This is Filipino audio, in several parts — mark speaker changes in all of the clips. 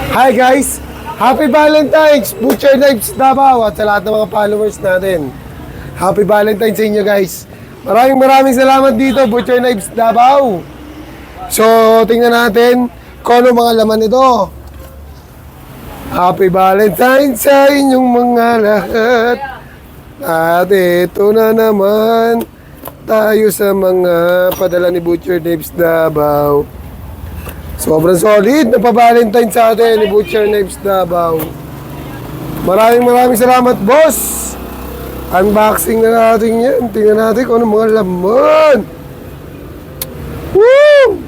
Speaker 1: Hi guys! Happy Valentine's! Butcher Knives Davao at sa lahat ng mga followers natin. Happy Valentine's sa inyo guys. Maraming salamat dito, Butcher Knives Davao. So, tingnan natin kung ano mga laman nito. Happy Valentine's sa inyong mga lahat. At ito na naman tayo sa mga padala ni Butcher Knives Davao. Sobrang solid na pa-Valentine sa atin ni Butcher Knives Davao. Maraming salamat, boss. Unboxing na natin yan. Tingnan natin kung ano mga laman. Woo!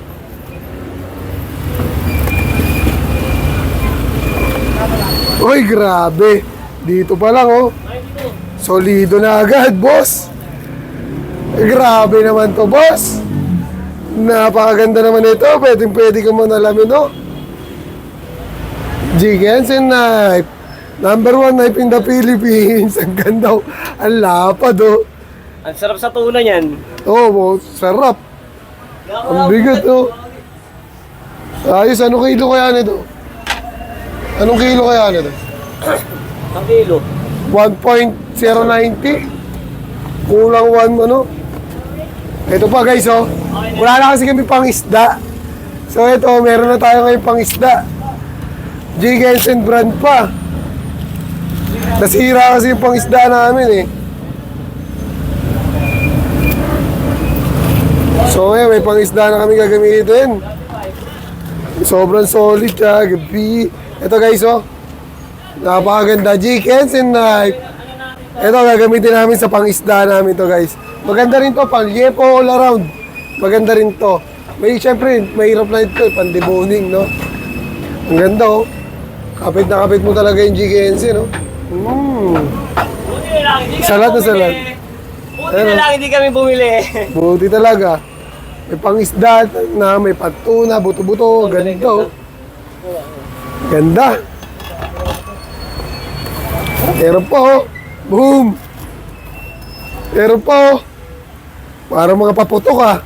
Speaker 1: Uy, grabe. Dito pa lang, oh. Solido na agad, boss. Grabe naman to, boss. Napakaganda naman ito. Pwede ka mo nalamin, no? Jigensen knife. Number 1 knife in the Philippines. Ang ganda. Ang lapad, oh.
Speaker 2: Ang sarap sa tuna niyan.
Speaker 1: Oh, sarap. Ang bigat, oh. Ayos, anong kilo kaya nito? Anong kilo kaya nito?
Speaker 2: Ang kilo.
Speaker 1: 1.090. Kulang 1, ano? Ito pa guys, oh. Wala na kasi kami pang isda. So ito, meron na tayo ngayon pang isda. Jigensen brand pa. Nasira kasi yung pang isda namin, eh. So ngayon, may pang isda na kami gagamitin. Sobrang solid siya, gabi. Ito guys, oh. Napakaganda, Jigensen knife. Ito, gagamitin namin sa pang isda namin to guys. Maganda rin to, pang yepo all around. Maganda rin to. Siyempre, mahirap na ito, pan-deboning, no? Ang ganda, oh. Kapit na kapit mo talaga yung GKNC, no? Salat na salat.
Speaker 2: Buti na lang hindi kami bumili.
Speaker 1: Buti talaga. May pang-isda na, may patuna, buto-buto, ganda, oh. Ganda. Meron pa, oh. Boom! Meron pa, oh. Parang mga paputok, ah.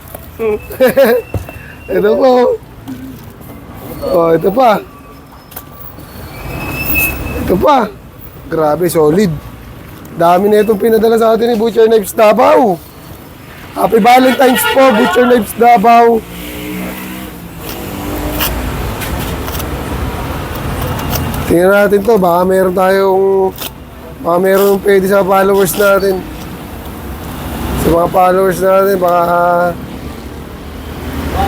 Speaker 1: Ito po. Oh, ito pa. Ito pa. Grabe, solid. Dami na itong pinadala sa atin ni Butcher Knives Davao. Happy Valentine's po, Butcher Knives Davao. Tingnan natin to. Baka meron pwede sa followers natin. Sa mga followers natin, baka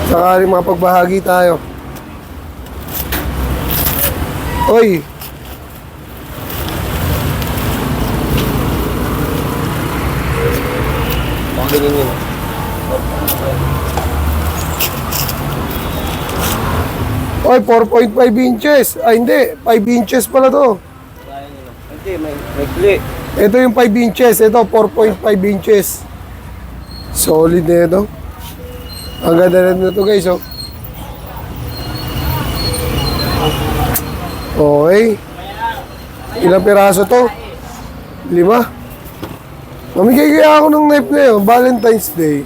Speaker 1: sakaling mapagbahagi tayo. Oy!
Speaker 2: Pagkinin yun.
Speaker 1: Oy, 4.5 inches. Ay, hindi. 5 inches pala to.
Speaker 2: Hindi, may kli.
Speaker 1: Ito yung 5 inches. Ito, 4.5 inches. Solid na ito. Ang ganda na ito guys, oh. Okay. Ilang piraso to? 5. Mamigay kaya ako ng knife na yun. Valentine's Day.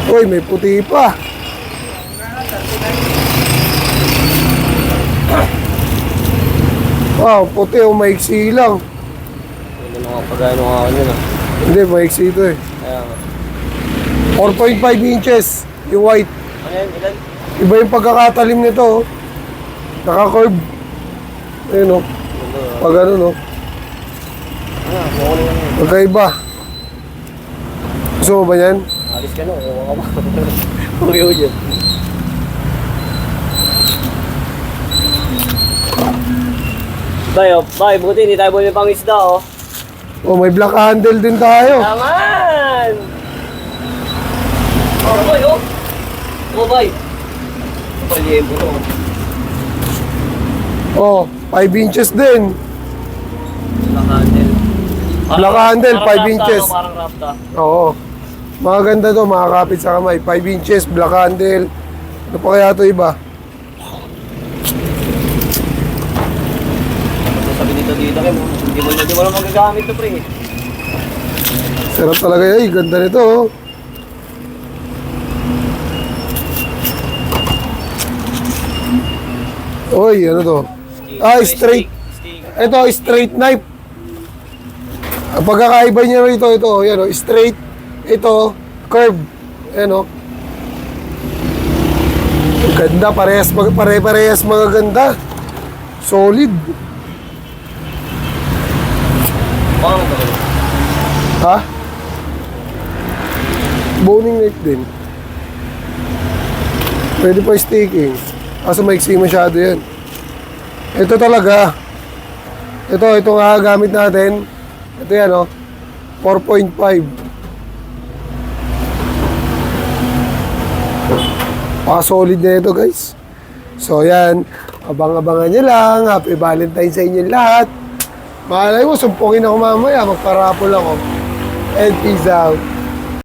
Speaker 1: Uy, may puti pa. Wow, puti o maiksi lang.
Speaker 2: Hindi mo kapagano nga ako nyo na.
Speaker 1: Hindi, maiksi ito, eh.
Speaker 2: Kaya nga.
Speaker 1: 4.5 inches yung white.
Speaker 2: Ano yan? Ilan?
Speaker 1: Iba yung pagkakatalim nito, oh. Naka-curve. Ayun, oh. Pag ano, no?
Speaker 2: Mukha naman yun.
Speaker 1: Magkaiba. Gusto mo ba yan?
Speaker 2: Alis ka na. Huwag ka ba? Huwag yun dyan. Bay, buti hindi tayo bumili pang isda, oh.
Speaker 1: Oh, may black handle din tayo.
Speaker 2: Naman! Oh, boy, oh! Oh, boy! Paliyempo to.
Speaker 1: Oh, 5 inches din.
Speaker 2: Black handle.
Speaker 1: Black handle, 5 inches.
Speaker 2: Parang rafta.
Speaker 1: Oo. Maganda to, makakapit sa kamay. 5 inches, black handle. Ano pa kaya to iba?
Speaker 2: Sabi nito dito, hindi mo lang magagamit to, pre.
Speaker 1: Sarap talaga, ay, ganda nito, oh. Uy, ano to? Ah, straight.
Speaker 2: Stick.
Speaker 1: Ito, straight knife. Ang pagkakaiba niya rito, ito, yan o, straight. Ito, curve. Ayan o. Ganda, pare-parehas mga ganda. Solid.
Speaker 2: Baka mo talaga.
Speaker 1: Ha? Boning knife din. Pwede pa sticking. Kaso maiksi masyado yan. Ito talaga. Ito nga gamit natin. Ito yan o. 4.5. Solid na ito guys. So yan. Abang-abangan nyo lang. Happy Valentine sa inyo lahat. Malay mo, sumpungin ako mamaya. Magparapol ako. And peace out.